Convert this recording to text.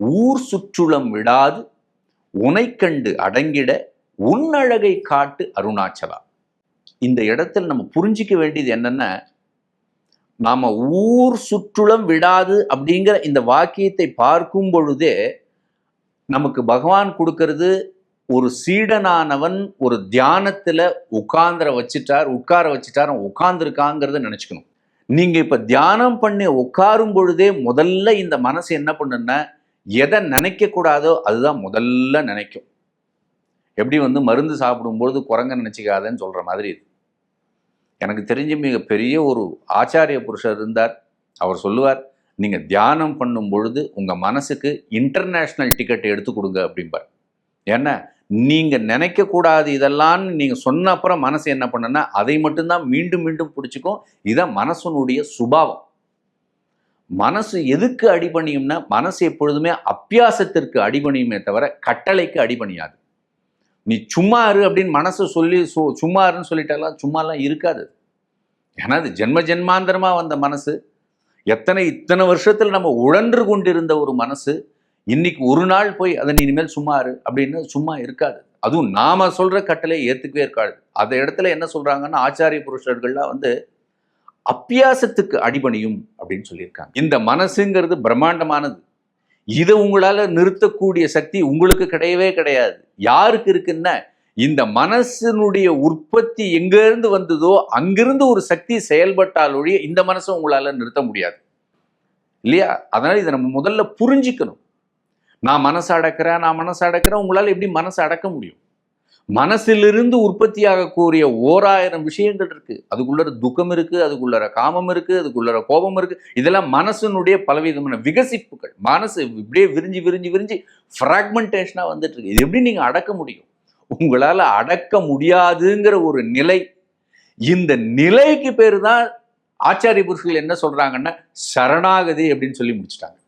ஊர் சுற்றுலம் விடாது உனை கண்டு அடங்கிட உன்னழகை காட்டு அருணாச்சலா. இந்த இடத்துல நம்ம புரிஞ்சிக்க வேண்டியது என்னன்னா, நாம ஊர் சுற்றுலம் விடாது அப்படிங்கிற இந்த வாக்கியத்தை பார்க்கும் பொழுதே நமக்கு பகவான் கொடுக்கிறது, ஒரு சீடனானவன் ஒரு தியானத்துல உட்கார வச்சுட்டார் உட்கார்ந்துருக்காங்கிறத நினைச்சுக்கணும். நீங்க இப்ப தியானம் பண்ணி உட்காரும் பொழுதே முதல்ல இந்த மனசு என்ன பண்ணுன்னா, எதை நினைக்க கூடாதோ அதுதான் முதல்ல நினைக்கும். எப்படி மருந்து சாப்பிடும்பொழுது குரங்க நினைச்சிக்காதன்னு சொல்ற மாதிரி இது. எனக்கு தெரிஞ்ச மிகப்பெரிய ஒரு ஆச்சாரிய புருஷர் இருந்தார். அவர் சொல்லுவார், நீங்க தியானம் பண்ணும் பொழுது உங்க மனசுக்கு இன்டர்நேஷனல் டிக்கெட் எடுத்து கொடுங்க அப்படிம்பார். ஏன்னா நீங்க நினைக்க கூடாது இதெல்லாம் நீங்க சொன்ன அப்புறம் மனசு என்ன பண்ணுன்னா அதை மட்டும்தான் மீண்டும் மீண்டும் பிடிச்சிக்கும். இதான் மனசனுடைய சுபாவம். மனசு எதுக்கு அடிபணியும்னா, மனசு எப்பொழுதுமே அப்பியாசத்திற்கு அடிபணியுமே தவிர கட்டளைக்கு அடிபணியாது. நீ சும்மா இரு அப்படின்னு மனசு சொல்லி சும்மா இருன்னு சொல்லிட்டாலாம் சும்மாலாம் இருக்காது. ஏன்னா அது ஜென்ம ஜென்மாந்தரமா வந்த மனசு. இத்தனை வருஷத்துல நம்ம உழன்று கொண்டிருந்த ஒரு மனசு இன்னைக்கு ஒரு நாள் போய் அதை நீ இனிமேல் சும்மா இரு அப்படின்னு சும்மா இருக்காது. அதுவும் நாம சொல்ற கட்டளை ஏத்துக்கவே இருக்காது. அந்த இடத்துல என்ன சொல்றாங்கன்னா, ஆச்சாரிய புருஷர்கள்லாம் அப்பியாசத்துக்கு அடிபணியும் அப்படின்னு சொல்லியிருக்காங்க. இந்த மனசுங்கிறது பிரம்மாண்டமானது. இதை உங்களால நிறுத்தக்கூடிய சக்தி உங்களுக்கு கிடையவே கிடையாது. யாருக்கு இருக்குன்னா, இந்த மனசினுடைய உற்பத்தி எங்கிருந்து வந்ததோ அங்கிருந்து ஒரு சக்தி செயல்பட்டால் ஒழிய இந்த மனசை உங்களால நிறுத்த முடியாது இல்லையா? அதனால இதை நம்ம முதல்ல புரிஞ்சிக்கணும். நான் மனசை அடக்கிறேன் உங்களால எப்படி மனசை அடக்க முடியும்? மனசிலிருந்து உற்பத்தி ஆகக்கூடிய 1000 விஷயங்கள் இருக்கு. அதுக்குள்ள துக்கம் இருக்கு, அதுக்குள்ள காமம் இருக்கு, அதுக்குள்ள கோபம் இருக்கு. இதெல்லாம் மனசனுடைய பலவிதமான விகசிப்புகள். மனசு இப்படியே விரிஞ்சு விரிஞ்சு விரிஞ்சு ஃப்ராக்மெண்டேஷனா வந்துட்டு இருக்கு. இது எப்படி நீங்க அடக்க முடியும்? உங்களால அடக்க முடியாதுங்கிற ஒரு நிலை. இந்த நிலைக்கு பேரு தான் ஆச்சாரிய புருஷர்கள் என்ன சொல்றாங்கன்னா சரணாகதி அப்படின்னு சொல்லி முடிச்சிட்டாங்க.